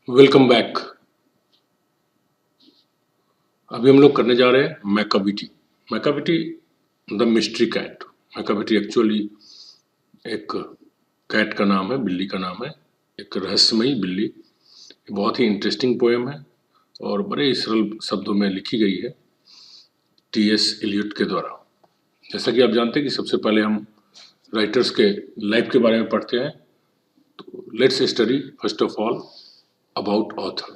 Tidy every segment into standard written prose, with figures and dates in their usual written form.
Welcome back. अभी हम लोग करने जा रहे हैं Macavity. Macavity the mystery cat. Macavity actually एक कैट का नाम है, बिल्ली का नाम है, एक रहस्यमयी बिल्ली। ये बहुत ही इंटरेस्टिंग पोएम है और बड़े ही सरल शब्दों में लिखी गई है टी.एस. एलियट के द्वारा। जैसा कि आप जानते हैं कि सबसे पहले हम राइटर्स के लाइफ के बारे में पढ़ते हैं, तो let's study first of all about author.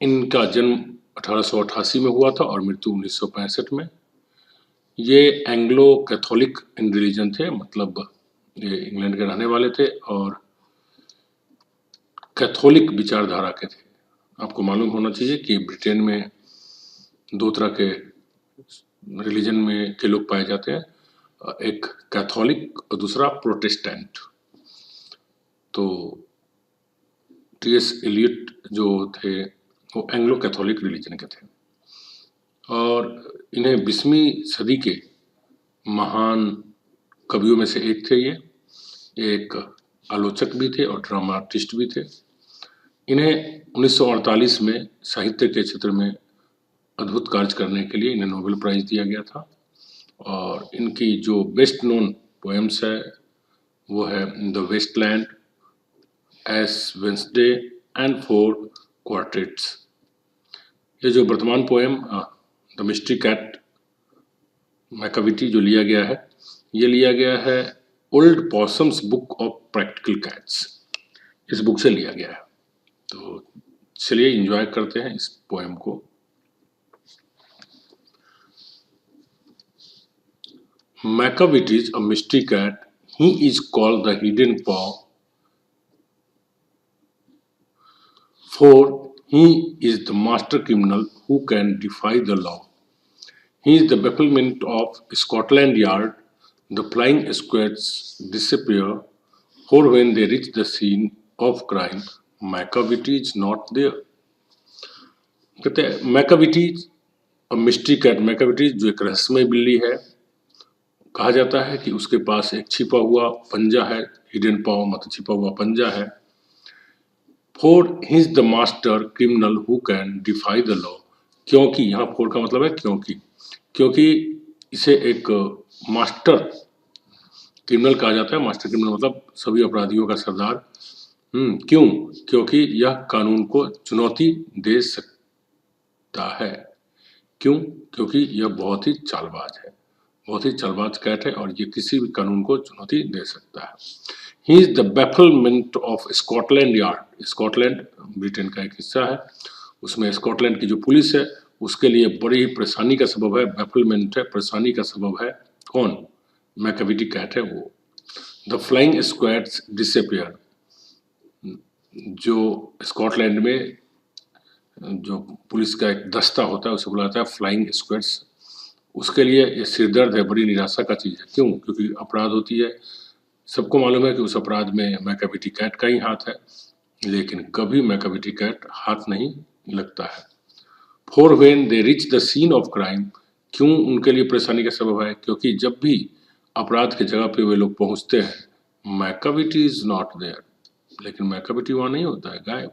इनका जन्म 1888 में हुआ था और मृत्यु 1965 में। ये एंग्लो कैथोलिक इन रिलीजन थे, मतलब ये इंग्लैंड के रहने वाले थे और कैथोलिक विचारधारा के थे। आपको मालूम होना चाहिए कि ब्रिटेन में दो तरह के रिलीजन में के लोग पाए जाते हैं, एक कैथोलिक और दूसरा प्रोटेस्टेंट। तो टी.एस. एलियट जो थे वो एंग्लो कैथोलिक रिलीजन के थे और इन्हें 20वीं सदी के महान कवियों में से एक थे। ये एक आलोचक भी थे और ड्रामा आर्टिस्ट भी थे। इन्हें 1948 में साहित्य के क्षेत्र में अद्भुत कार्य करने के लिए इन्हें नोबेल प्राइज दिया गया था और इनकी जो बेस्ट नोन पोएम्स है वो है the Westland, S Wednesday and four quartets. ये जो वर्तमान poem the mystery cat Macavity जो लिया गया है, ये लिया गया है old पॉसम्स book of practical cats, इस बुक से लिया गया है। तो चलिए एंजॉय करते हैं इस पोएम को। Macavity is a mystery cat. He is called the hidden paw, for he is the master criminal who can defy the law. He is the bafflement of Scotland Yard. The flying squads disappear, for when they reach the scene of crime, Macavity is not there. कहते हैं Macavity mystery cat. Macavity जो एक रहस्यमय बिल्ली है, कहा जाता है कि उसके पास एक छिपा हुआ पंजा है, हिडन पाव मतलब छिपा हुआ पंजा है। For he is the master criminal who can defy the law. क्योंकि यहाँ फोर का मतलब है क्योंकि इसे एक मास्टर क्रिमिनल कहा जाता है। मास्टर क्रिमिनल मतलब सभी अपराधियों का सरदार। क्यों? क्योंकि यह कानून को चुनौती दे सकता है। क्यों? क्योंकि यह बहुत ही चालबाज है, बहुत ही चालबाज कैट है और ये किसी भी कानून को चुनौती दे सकता है। ही is the बैफलमेंट of Scotland yard. Scotland Britain का एक हिस्सा है, उसमें स्कॉटलैंड की जो पुलिस है उसके लिए बड़ी ही परेशानी का सबब है। बैफलमेंट है, परेशानी का सबब है। कौन? मैकाविटी कैट है वो। The flying squads disappear. जो स्कॉटलैंड में जो पुलिस का एक दस्ता होता है उसे बुलाया जाता है फ्लाइंग स्क्वाड्स। उसके लिए ये सिरदर्द है, बड़ी निराशा का चीज़ है। क्यों? क्योंकि अपराध होती है, सबको मालूम है कि उस अपराध में मैकाविटी कैट का ही हाथ है, लेकिन कभी मैकाविटी कैट हाथ नहीं लगता है। For when they reach the scene of crime. क्यों उनके लिए परेशानी का सबब है? क्योंकि जब भी अपराध की जगह पे वे लोग पहुंचते हैं मैकाविटी इज नॉट देयर, लेकिन मैकाविटी वहां नहीं होता है, गायब।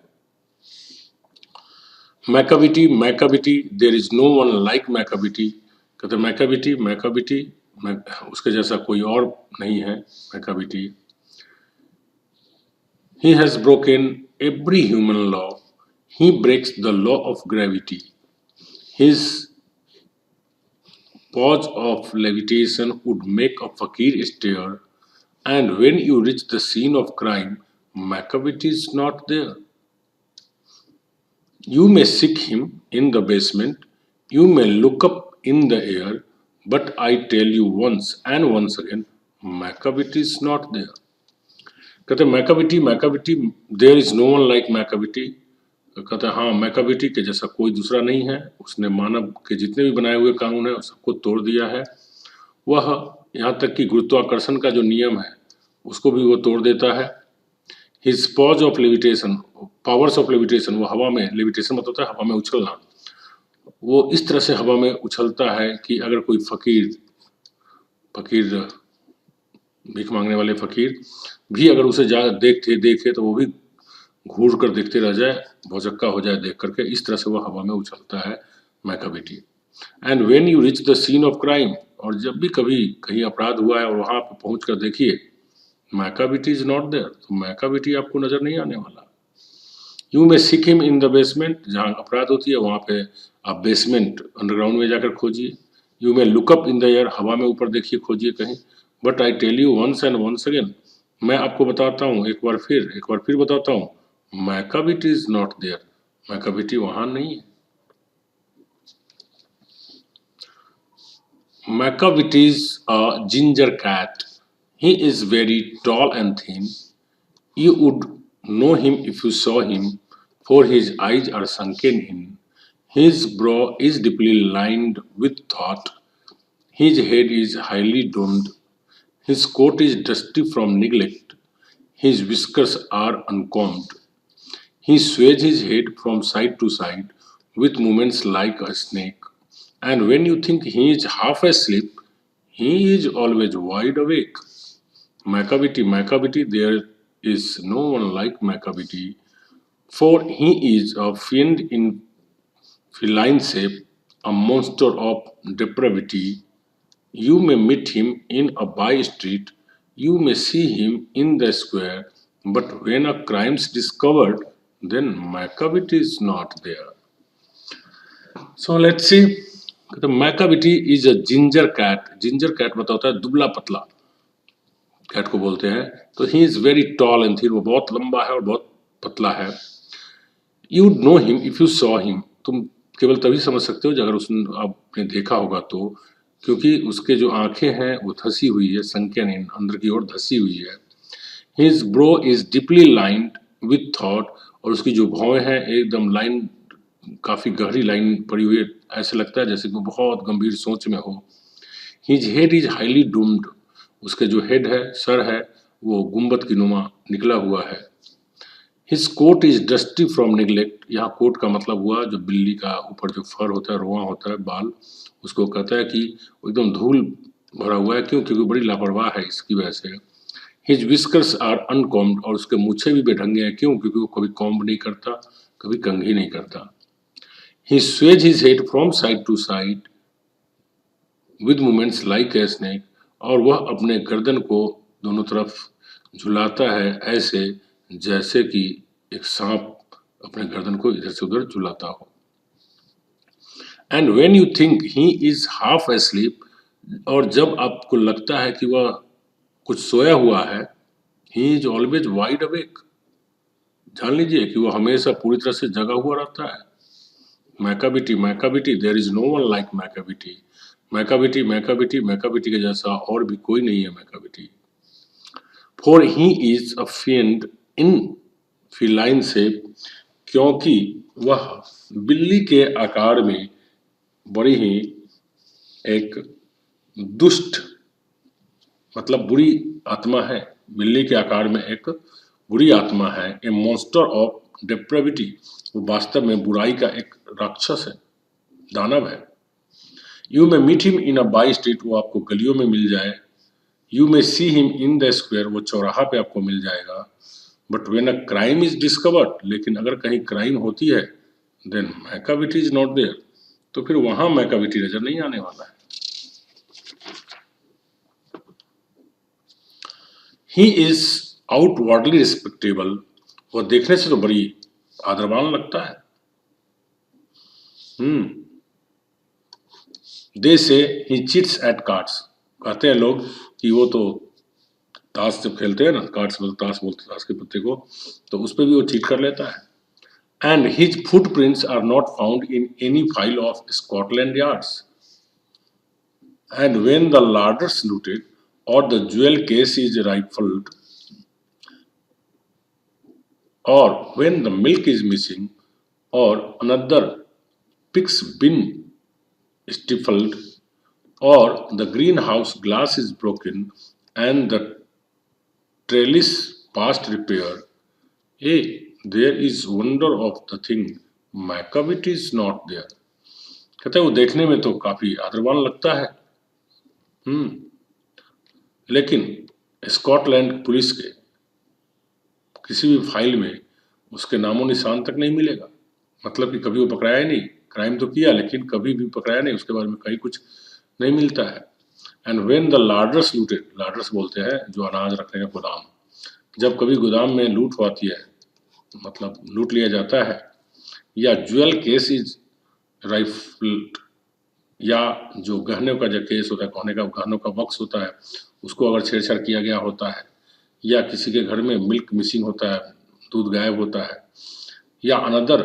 Macavity there is no one like Macavity. कहते मैकाविटी उसके जैसा कोई और नहीं है। Macavity he has broken every human law. He breaks the law of gravity. His pause of levitation would make a fakir stare, and when you reach the scene of crime, Macavity is not there. You may seek him in the basement, you may look up in the air, but I tell you once and once again, Macavity is not there. कहते Macavity there is no one like Macavity. कहते हैं हाँ, Macavity के जैसा कोई दूसरा नहीं है। उसने मानव के जितने भी बनाए हुए कानून है सबको तोड़ दिया है। वह यहाँ तक कि गुरुत्वाकर्षण का जो नियम है उसको भी वो तोड़ देता है। His pause of levitation, powers of levitation, वो हवा में, लेविटेशन मतलब होता है हवा में उछलना, वो इस तरह से हवा में उछलता है कि अगर कोई फकीर भीख मांगने वाले फकीर भी अगर उसे जा देखे तो वो भी घूर कर देखते रह जाए, भौचक्का हो जाए देख करके। इस तरह से वह हवा में उछलता है Macavity. And when you reach the scene of crime, और जब भी कभी कहीं अपराध हुआ है और वहां पर पहुंच कर देखिए, मैकाविटी इज नॉट देयर, तो मैकाविटी आपको नजर नहीं आने वाला। यू में seek him in the basement, जहाँ अपराध होती है वहां पे आप बेसमेंट अंडरग्राउंड में जाकर खोजिए। You may look up in the air, हवा में ऊपर देखिए, खोजिए कहीं। But I tell you once and once again, मैं आपको बताता हूँ एक बार फिर बताता हूँ, Macavity is not there, Macavity वहां नहीं है। Macavity is a ginger cat, he is very tall and thin. You would know him if you saw him, for his eyes are sunken in. His brow is deeply lined with thought. His head is highly domed. His coat is dusty from neglect. His whiskers are uncombed. He sways his head from side to side with movements like a snake. And when you think he is half asleep, he is always wide awake. Macavity, Macavity, there is no one like Macavity, for he is a fiend in feline shape, a monster of depravity. You may meet him in a by street, you may see him in the square, but when a crime is discovered, then Macavity is not there. So let's see. The Macavity is a ginger cat. Ginger cat मतलब होता है दुबला पतला, cat को बोलते हैं। तो he is very tall and thin, वो बहुत लंबा है और बहुत पतला है। You know him if you saw him, तुम केवल तभी समझ सकते हो जब अगर उसने आपने देखा होगा तो, क्योंकि उसके जो आंखें हैं वो धसी हुई है, संक्यन अंदर की ओर धसी हुई है। His bro is deeply lined with thought, और उसकी जो भौं है एकदम लाइन, काफी गहरी लाइन पड़ी हुई है, ऐसे लगता है जैसे वो बहुत गंभीर सोच में हो। His head is highly doomed, उसके जो हेड है, सर है, वो गुंबद की नुमा निकला हुआ है। His coat is dusty from neglect, यहाँ कोट का मतलब हुआ जो बिल्ली का ऊपर जो फर होता है, रोआ होता है, बाल, उसको कहता है कि वो एकदम धूल भरा हुआ है। क्यों? क्योंकि बड़ी लापरवाह है, इसकी वजह से। हिज विस्कर्स आर अनकॉम्ड, और उसके मूछे भी बेढंगे हैं। क्यों? क्योंकि वो कभी कॉम्ब नहीं करता, कभी कंघी नहीं करता। ही Suez his head from side to side with movements like a snake, और वह अपने गर्दन को दोनों तरफ झुलाता है ऐसे जैसे कि एक सांप अपने गर्दन को इधर से उधर झुलाता हो। And when you think he is half asleep, और जब आपको लगता है कि वह कुछ सोया हुआ है, he is always wide awake, जान लीजिए कि वह हमेशा पूरी तरह से जगा हुआ रहता है। Macavity, Macavity, there is no one like Macavity, Macavity, Macavity, Macavity के जैसा और भी कोई नहीं है Macavity. For he is a फिएंड in feline shape, क्योंकि वह बिल्ली के आकार में बड़ी ही एक दुष्ट, मतलब बुरी आत्मा है। बिल्ली के आकार में एक बुरी आत्मा है। ए मॉन्स्टर ऑफ डेप्रेविटी, वो वास्तव में बुराई का एक राक्षस है, दानव है। You may meet him in a by street, वो आपको गलियों में मिल जाए। You may see him in the square, वो चौराहा पे आपको मिल जाएगा। But when a crime is discovered, लेकिन अगर कहीं क्राइम होती है, then Macavity is not there, तो फिर वहां मैकाविटी नजर नहीं आने वाला है। ही इज आउटवर्डली रिस्पेक्टेबल, वह देखने से तो बड़ी आदरवान लगता है। दे से ही चिट्स एट कार्ड्स, कहते हैं लोग कि वो तो ताश जब खेलते हैं ना, कार्ड्स मतलब ताश बोलते हैं ताश के पत्ते को, तो उस पर भी वो चीट कर लेता है। And his footprints are not found in any file of Scotland yards. And when the लार्डर्स looted और the jewel case is rifled, or when the milk is missing, or another pig's bin stifled, or the greenhouse glass is broken and the trellis past repair, hey, there is wonder of the thing, Macavity is not there. कहते हैं वो देखने में तो काफी आदरवान लगता है, लेकिन स्कॉटलैंड पुलिस के किसी भी फाइल में उसके नामो निशान तक नहीं मिलेगा। मतलब कि कभी वो पकड़ाया ही नहीं, क्राइम तो किया लेकिन कभी भी पकड़ाया नहीं, उसके बारे में कहीं कुछ नहीं मिलता है। एंड व्हेन द लार्डर्स लूटेड, लार्डर्स बोलते हैं जो अनाज रखने का गोदाम, जब कभी गोदाम में लूट होती है, मतलब लूट लिया जाता है, या ज्वेल केस इज राइफल्ड, या जो गहनों का जो केस होता है, गहने का गहनों का बॉक्स होता है, उसको अगर छेड़छाड़ किया गया होता है, या किसी के घर में मिल्क मिसिंग होता है, दूध गायब होता है, या another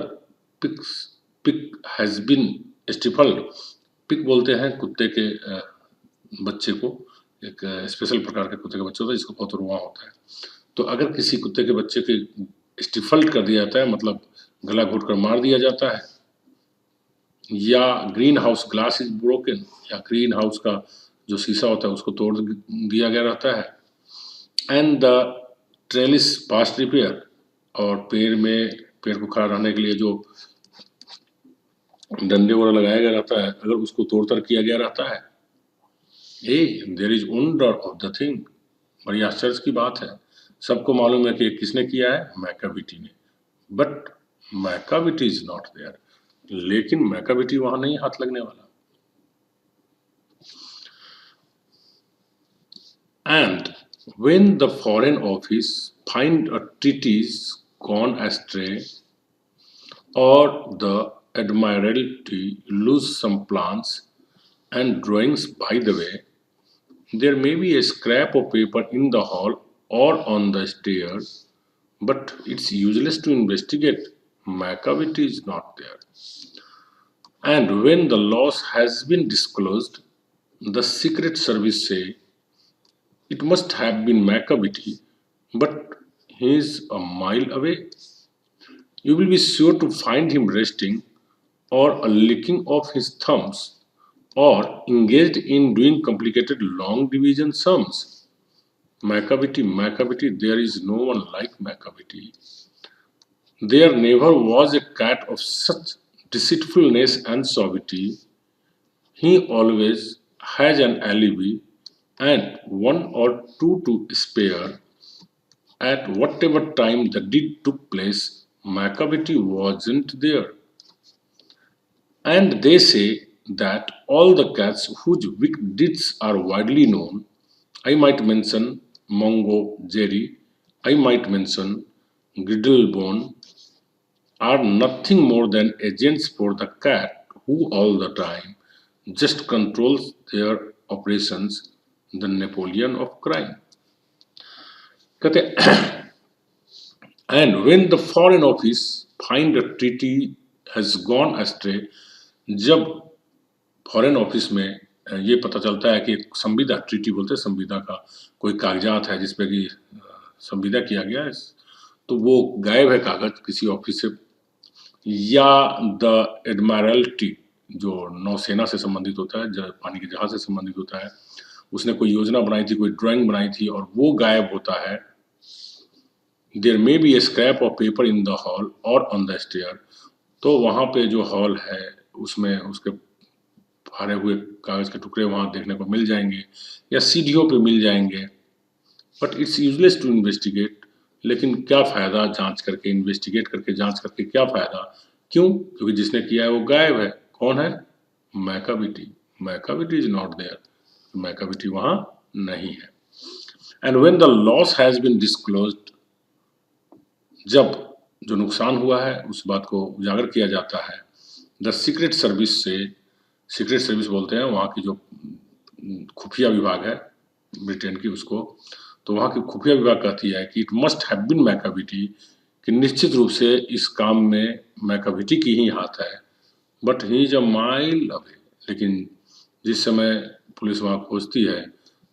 pick has been स्टिफल्ड। Pick बोलते हैं कुत्ते के बच्चे को, एक स्पेशल प्रकार के कुत्ते का बच्चा होता है जिसको बहुत रुआं होता है। तो अगर किसी कुत्ते के बच्चे के स्टिफल्ड कर दिया जाता है, मतलब गला घोट कर मार दिया जाता है, या green house glass is broken, या ग्रीन हाउस का जो शीशा होता है उसको तोड़ दिया गया रहता है, and the trellis past repair, और पेड़ को खड़ा रहने के लिए जो डंडे वगैरह लगाया गया रहता है, अगर उसको तोड़ ताड़ किया गया रहता है, there is wonder of the thing, बड़ी आश्चर्य की बात है। सबको मालूम है कि किसने किया है, मैकाविटी ने, but Macavity is not there, लेकिन मैकाविटी वहां नहीं हाथ लगने वाला। And when the foreign office find a treatise gone astray, or the admiralty lose some plans and drawings by the way, there may be a scrap of paper in the hall or on the stairs, but it's useless to investigate. Macavity is not there. And when the loss has been disclosed, the Secret Service say it must have been Macavity, but he is a mile away. You will be sure to find him resting, or a licking of his thumbs, or engaged in doing complicated long division sums. Macavity, there is no one like Macavity. There never was a cat of such deceitfulness and suavity. He always has an alibi and one or two to spare. At whatever time the deed took place, Macavity wasn't there. And they say that all the cats whose wicked deeds are widely known, I might mention Mongo Jerry, I might mention Griddlebone, are nothing more than agents for the cat who all the time just controls their operations, the Napoleon of crime. कहते and when the foreign office find a treaty has gone astray, जब foreign office में ये पता चलता है कि संविदा, treaty बोलते हैं संविदा का, कोई कागजात है जिसपे कि संविदा किया गया है, तो वो गायब है कागज किसी ऑफिस से, या द एडमायरल्टी जो नौसेना से संबंधित होता है, पानी के जहाज से संबंधित होता है, उसने कोई योजना बनाई थी, कोई ड्राइंग बनाई थी और वो गायब होता है। There may be a scrap of paper in the hall or on the stair, तो वहाँ पे जो हॉल है उसमें उसके फाड़े हुए कागज के टुकड़े वहाँ देखने को मिल जाएंगे, या सीढ़ियों पे मिल जाएंगे। But it's useless to investigate, लेकिन क्या फ़ायदा जांच करके, इन्वेस्टिगेट करके, जांच करके क्या फ़ायदा? क्यों? क्योंकि जिसने किया है वो गायब है। कौन है? Macavity. Macavity is not there, Macavity वहाँ नहीं है। And when the loss has been disclosed, जब जो नुकसान हुआ है उस बात को उजागर किया जाता है, द सीक्रेट सर्विस से, सीक्रेट सर्विस बोलते हैं वहाँ की जो खुफिया विभाग है ब्रिटेन की उसको, तो वहाँ की खुफिया विभाग कहती है कि it must have been Macavity, कि निश्चित रूप से इस काम में मैकाविटी की ही हाथ है। But he is a mile away, लेकिन जिस समय पुलिस वहाँ खोजती है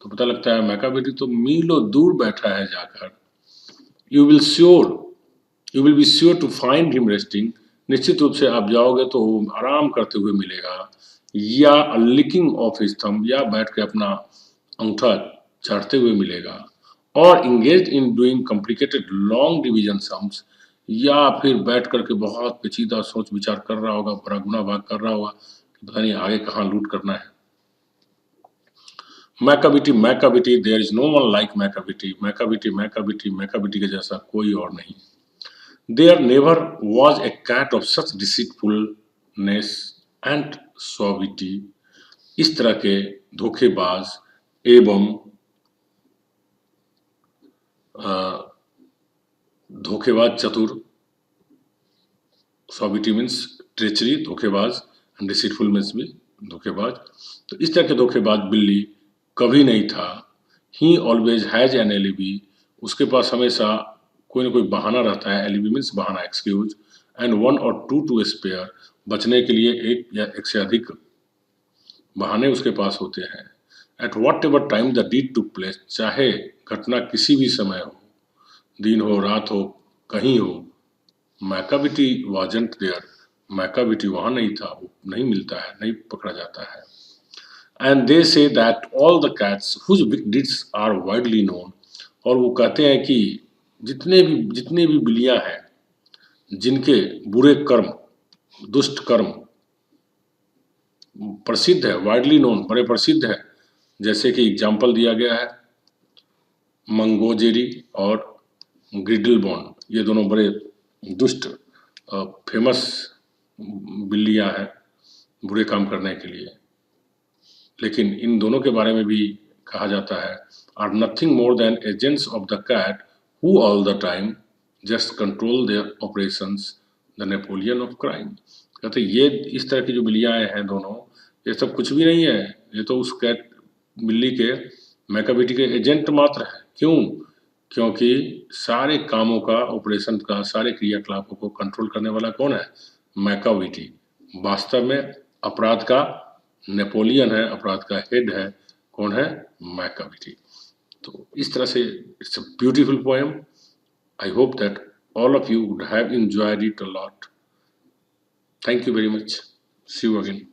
तो पता लगता है मैकाविटी तो मीलों दूर बैठा है जाकर। You will be sure to find him resting, निश्चित रूप से आप जाओगे तो वो आराम करते हुए मिलेगा, या लिकिंग ऑफ हिज थंब, या बैठ के अपना अंगूठा चाटते हुए मिलेगा, और engage in doing complicated long division sums, या फिर बैठ करके बहुत पेचीदा सोच विचार कर रहा होगा, बड़ा गुना भाग कर रहा होगा कि पता नहीं आगे कहाँ लूट करना है। Macavity, there is no one like Macavity के जैसा कोई और नहीं। There never was a cat of such deceitfulness and सॉविटी। इस तरह के धोखेबाज एवं धोखेबाज चतुर, सॉविटी मीन्स ट्रेचरी, धोखेबाज, एंड डिसीटफुल मीन्स भी धोखेबाज। तो इस तरह के धोखेबाज बिल्ली कभी नहीं था। ही ऑलवेज हैज एन एलिबी, उसके पास हमेशा कोई ना कोई बहाना रहता है। एलिबी मीन्स बहाना, एक्सक्यूज, एंड वन और टू स्पेयर, बचने के लिए एक या एक से अधिक बहाने उसके पास होते हैं। At whatever time the deed took place, चाहे घटना किसी भी समय हो, दिन हो, रात हो, कहीं हो, मैकाविटी वाजंट देयर, मैकाविटी वहां नहीं था, वो नहीं मिलता है, नहीं पकड़ा जाता है। And they say that all the cats whose deeds are widely known, और वो कहते हैं कि जितने भी बिल्लियां हैं जिनके बुरे कर्म, दुष्ट कर्म प्रसिद्ध है, वाइडली नोन, बड़े प्रसिद्ध है, जैसे कि एग्जाम्पल दिया गया है मंगोजेरी और ग्रिडलबॉन, ये दोनों बड़े दुष्ट फेमस बिल्लियां हैं बुरे काम करने के लिए। लेकिन इन दोनों के बारे में भी कहा जाता है, are nothing more than agents of the cat who all the time just control their operations, the Napoleon of crime. कहते ये इस तरह की जो बिल्लियां हैं दोनों, ये सब कुछ भी नहीं है, ये तो उस कैट बिल्ली के, मैकाविटी के एजेंट मात्र है। क्यों? क्योंकि सारे कामों का, ऑपरेशन का, सारे क्रियाकलापों को कंट्रोल करने वाला कौन है? मैकाविटी। वास्तव में अपराध का नेपोलियन है, अपराध का हेड है, कौन है? मैकाविटी। तो इस तरह से it's a beautiful poem. I hope that all of you would have enjoyed it a lot. Thank you very much. See you again.